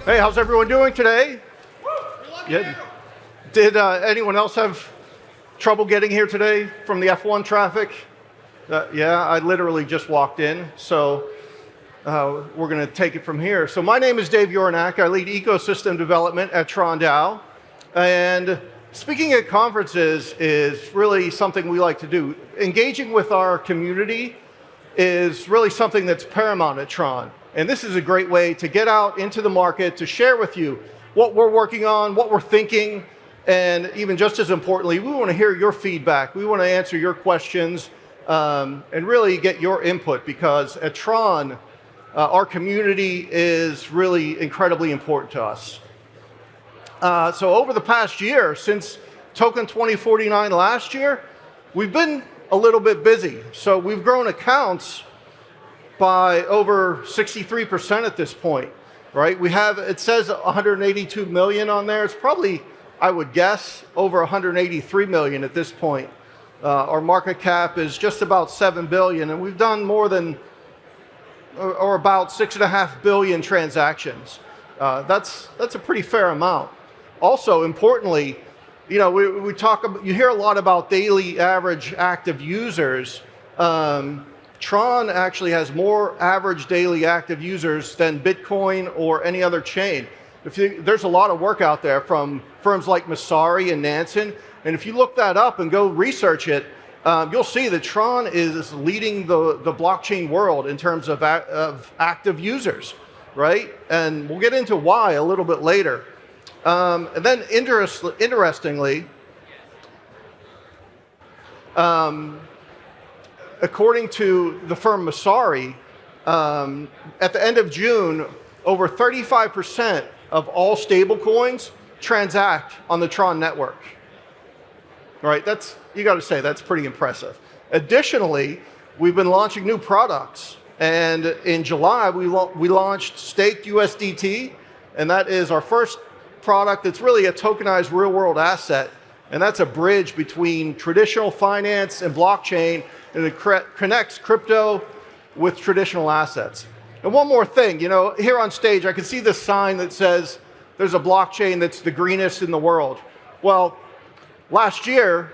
Hey, how's everyone doing today? Yeah. Did anyone else have trouble getting here today from the F1 traffic? Yeah, I literally just walked in, so we're going to take it from here. So my name is Dave Uhryniak. I lead ecosystem development at TRON DAO. And speaking at conferences is really something we like to do. Engaging with our community is really something that's paramount at TRON. And this is a great way to get out into the market, to share with you what we're working on, what we're thinking, and even just as importantly, we want to hear your feedback. We want to answer your questions and really get your input, because at TRON, our community is really incredibly important to us. So over the past year, since TOKEN2049 last year, we've been a little bit busy. So we've grown accounts by over 63% at this point, right? We have, it says 182 million on there. It's probably, I would guess, over 183 million at this point. Our market cap is just about 7 billion, and we've done more than, or about 6.5 billion transactions. That's a pretty fair amount. Also, importantly, you know, we talk about, you hear a lot about daily average active users. TRON actually has more average daily active users than Bitcoin or any other chain. There's a lot of work out there from firms like Messari and Nansen, and if you look that up and go research it, you'll see that TRON is leading the blockchain world in terms of active users, right? And we'll get into why a little bit later. And then interestingly, according to the firm Messari, at the end of June, over 35% of all stablecoins transact on the TRON network. Right? That's, you got to say, that's pretty impressive. Additionally, we've been launching new products. And in July, we launched Staked USDT, and that is our first product that's really a tokenized real-world asset. And that's a bridge between traditional finance and blockchain, and it connects crypto with traditional assets. And one more thing, you know, here on stage, I can see this sign that says there's a blockchain that's the greenest in the world. Well, last year,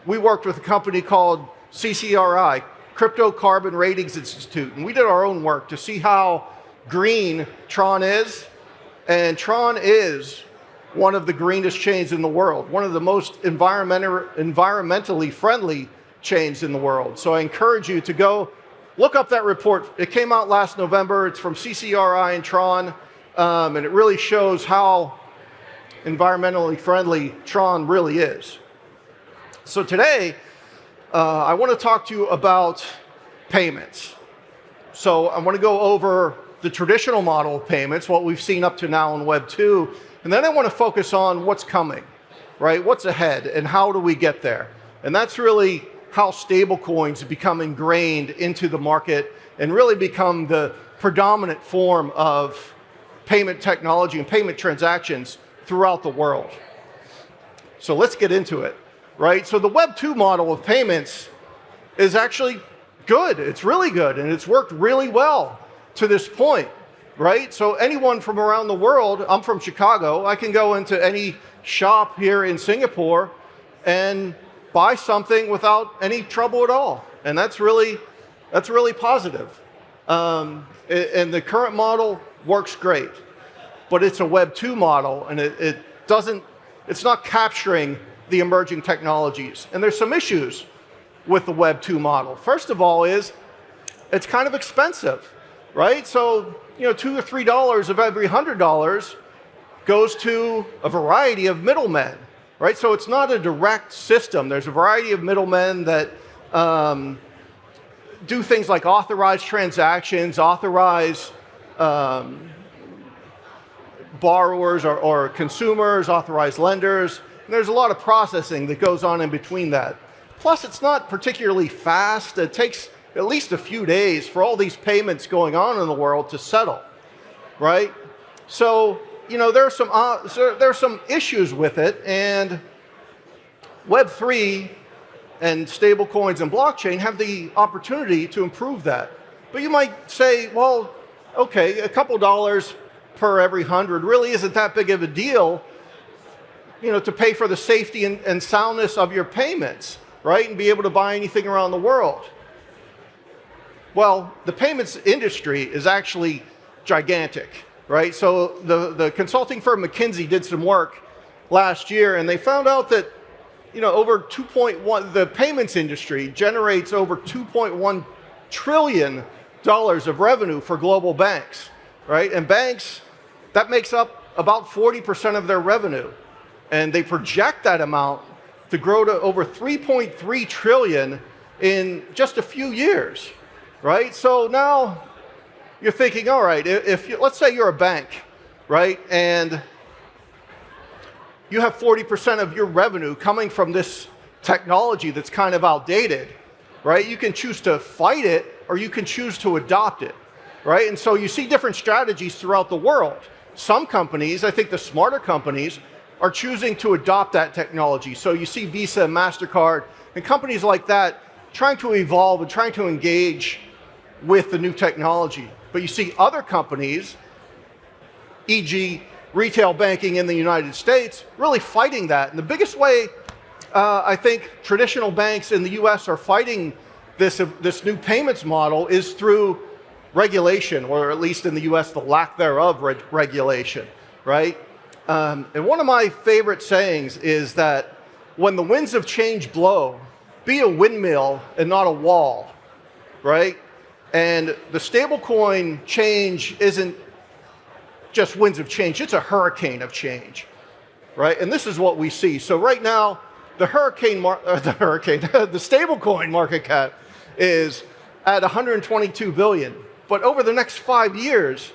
we worked with a company called CCRI, Crypto Carbon Ratings Institute, and we did our own work to see how green TRON is. And TRON is one of the greenest chains in the world, one of the most environmentally friendly chains in the world. So I encourage you to go look up that report. It came out last November. It's from CCRI and TRON, and it really shows how environmentally friendly TRON really is. So today, I want to talk to you about payments. So I want to go over the traditional model of payments, what we've seen up to now in Web 2, and then I want to focus on what's coming, right? What's ahead, and how do we get there? And that's really how stablecoins become ingrained into the market and really become the predominant form of payment technology and payment transactions throughout the world. So let's get into it, right? So the Web 2 model of payments is actually good. It's really good, and it's worked really well to this point, right? So anyone from around the world, I'm from Chicago, I can go into any shop here in Singapore and buy something without any trouble at all. And that's really positive. And the current model works great, but it's a Web 2 model, and it's not capturing the emerging technologies. And there's some issues with the Web 2 model. First of all is, it's kind of expensive, right? So, you know, $2 or $3 of every $100 goes to a variety of middlemen, right? So it's not a direct system. There's a variety of middlemen that do things like authorize transactions, authorize borrowers or consumers, authorize lenders. And there's a lot of processing that goes on in between that. Plus, it's not particularly fast. It takes at least a few days for all these payments going on in the world to settle, right? So, you know, there's some issues with it, and Web3 and stablecoins and blockchain have the opportunity to improve that. But you might say, well, okay, a couple dollars per every 100 really isn't that big of a deal, to pay for the safety and soundness of your payments, right? And be able to buy anything around the world. Well, the payments industry is actually gigantic, right? So the consulting firm McKinsey did some work last year, and they found out that over 2.1, the payments industry generates over $2.1 trillion of revenue for global banks, right? And banks, that makes up about 40% of their revenue. And they project that amount to grow to over 3.3 trillion in just a few years, right? So now you're thinking, all right, let's say you're a bank, right? And you have 40% of your revenue coming from this technology that's kind of outdated, right? You can choose to fight it or you can choose to adopt it, right? And so you see different strategies throughout the world. Some companies, I think the smarter companies, are choosing to adopt that technology. So you see Visa and MasterCard and companies like that trying to evolve and trying to engage with the new technology. But you see other companies, e.g. retail banking in the United States, really fighting that. And the biggest way I think traditional banks in the US are fighting this new payments model is through regulation, or at least in the US, the lack thereof regulation, right? And one of my favorite sayings is that when the winds of change blow, be a windmill and not a wall, right? And the stablecoin change isn't just winds of change, it's a hurricane of change, right? And this is what we see. So right now, the stablecoin market cap is at 122 billion. But over the next 5 years,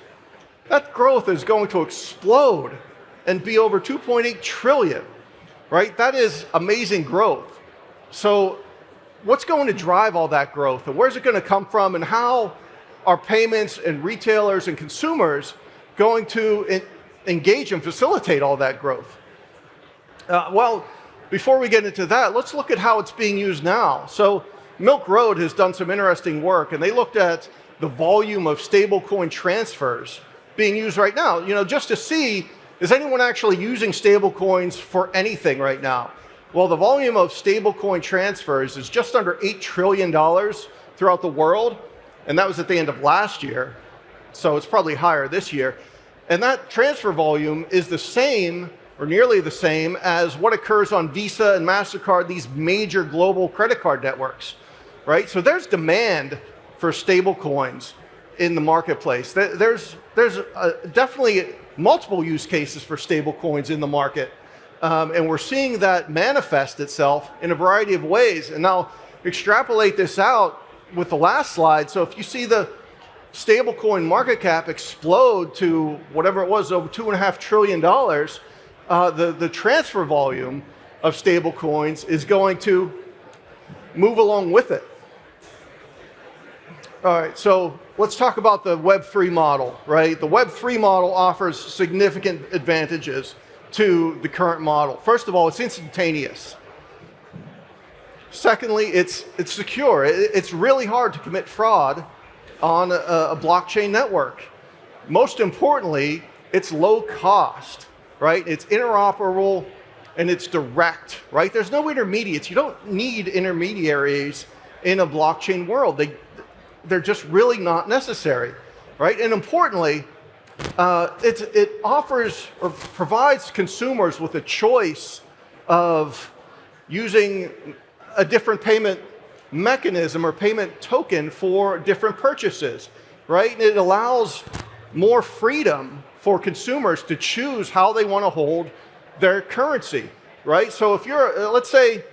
that growth is going to explode and be over 2.8 trillion, right? That is amazing growth. So what's going to drive all that growth, and where's it going to come from, and how are payments and retailers and consumers going to engage and facilitate all that growth? Well, before we get into that, let's look at how it's being used now. So Milk Road has done some interesting work, and they looked at the volume of stablecoin transfers being used right now, just to see, is anyone actually using stablecoins for anything right now? Well, the volume of stablecoin transfers is just under $8 trillion throughout the world, and that was at the end of last year, so it's probably higher this year. And that transfer volume is the same, or nearly the same, as what occurs on Visa and MasterCard, these major global credit card networks, right? So there's demand for stablecoins in the marketplace. There's definitely multiple use cases for stablecoins in the market. And we're seeing that manifest itself in a variety of ways. And now extrapolate this out with the last slide. So if you see the stablecoin market cap explode to whatever it was, over $2.5 trillion, the transfer volume of stablecoins is going to move along with it. All right, so let's talk about the Web3 model, right? The Web3 model offers significant advantages to the current model. First of all, it's instantaneous. Secondly, it's secure. It's really hard to commit fraud on a blockchain network. Most importantly, it's low cost, right? It's interoperable and it's direct, right? There's no intermediates. You don't need intermediaries in a blockchain world. They're just really not necessary, right? And importantly, it offers or provides consumers with a choice of using a different payment mechanism or payment token for different purchases, right? And it allows more freedom for consumers to choose how they want to hold their currency, right? So if you're, let's say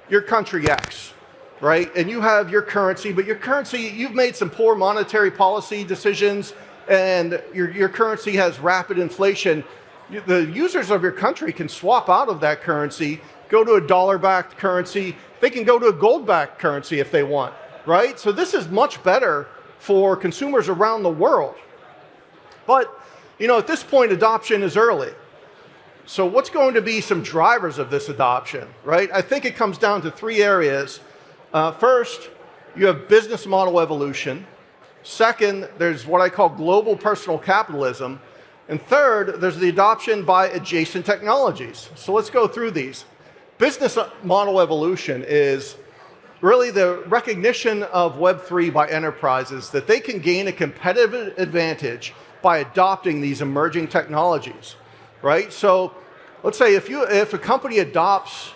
you're country X, right? And you have your currency, but your currency, you've made some poor monetary policy decisions and your currency has rapid inflation. The users of your country can swap out of that currency, go to a dollar-backed currency. They can go to a gold-backed currency if they want, right? So this is much better for consumers around the world. But, at this point, adoption is early. So what's going to be some drivers of this adoption, right? I think it comes down to three areas. First, you have business model evolution. Second, there's what I call global personal capitalism. And third, there's the adoption by adjacent technologies. So let's go through these. Business model evolution is really the recognition of Web3 by enterprises that they can gain a competitive advantage by adopting these emerging technologies, right? So let's say if a company adopts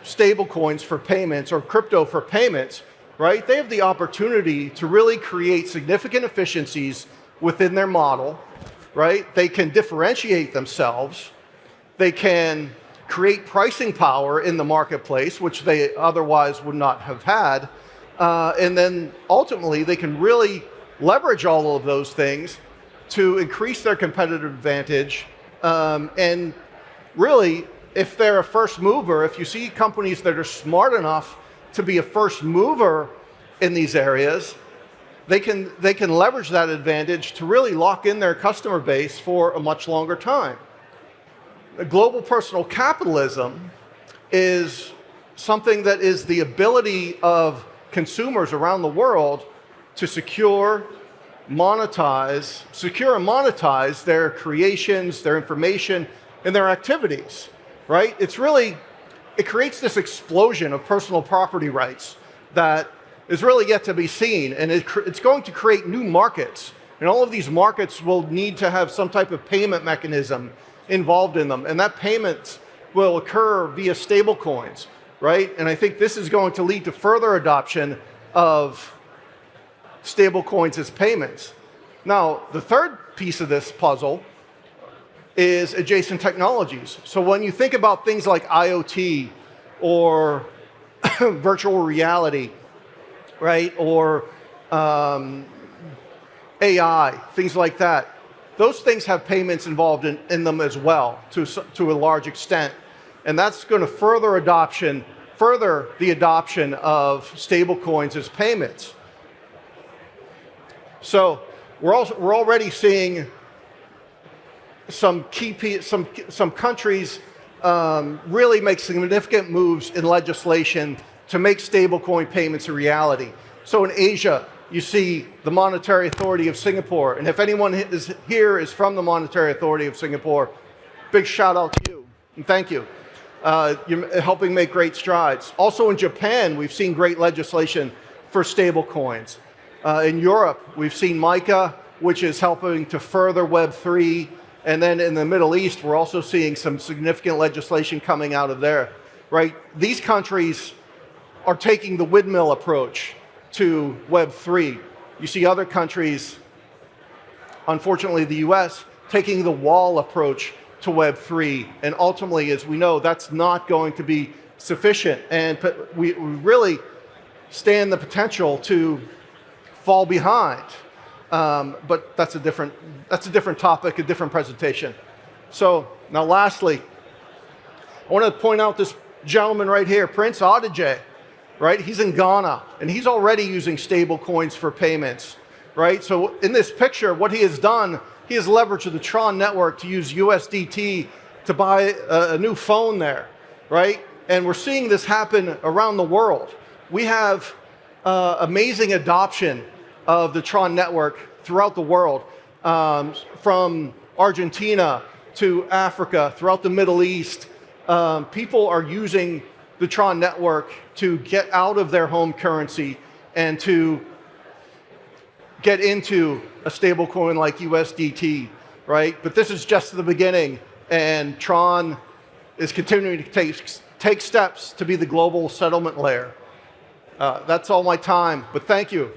stablecoins for payments or crypto for payments, right, they have the opportunity to really create significant efficiencies within their model, right? They can differentiate themselves. They can create pricing power in the marketplace, which they otherwise would not have had. And then ultimately, they can really leverage all of those things to increase their competitive advantage. And really, if they're a first mover, if you see companies that are smart enough to be a first mover in these areas, they can leverage that advantage to really lock in their customer base for a much longer time. Global personal capitalism is something that is the ability of consumers around the world to secure and monetize their creations, their information, and their activities, right? It creates this explosion of personal property rights that is really yet to be seen, and it's going to create new markets. And all of these markets will need to have some type of payment mechanism involved in them, and that payment will occur via stablecoins, right? And I think this is going to lead to further adoption of stablecoins as payments. Now, the third piece of this puzzle is adjacent technologies. So when you think about things like IoT or virtual reality, right, or AI, things like that, those things have payments involved in them as well, to a large extent. And that's going to further the adoption of stablecoins as payments. So we're already seeing some countries really make significant moves in legislation to make stablecoin payments a reality. So in Asia, you see the Monetary Authority of Singapore. And if anyone is from the Monetary Authority of Singapore, big shout out to you and thank you. You're helping make great strides. Also in Japan, we've seen great legislation for stablecoins. In Europe, we've seen MiCA, which is helping to further Web3. And then in the Middle East, we're also seeing some significant legislation coming out of there, right? These countries are taking the windmill approach to Web3. You see other countries, unfortunately the US, taking the wall approach to Web3. And ultimately, as we know, that's not going to be sufficient. And we really stand the potential to fall behind. But that's a different topic, a different presentation. So now lastly, I want to point out this gentleman right here, Prince Adeje. Right? He's in Ghana, and he's already using stable coins for payments, right? So in this picture, what he has done, he has leveraged the TRON network to use USDT to buy a new phone there, right? And we're seeing this happen around the world. We have amazing adoption of the TRON network throughout the world, from Argentina to Africa, throughout the Middle East. People are using the TRON network to get out of their home currency and to get into a stable coin like USDT, right? But this is just the beginning, and TRON is continuing to take steps to be the global settlement layer. That's all my time, but thank you.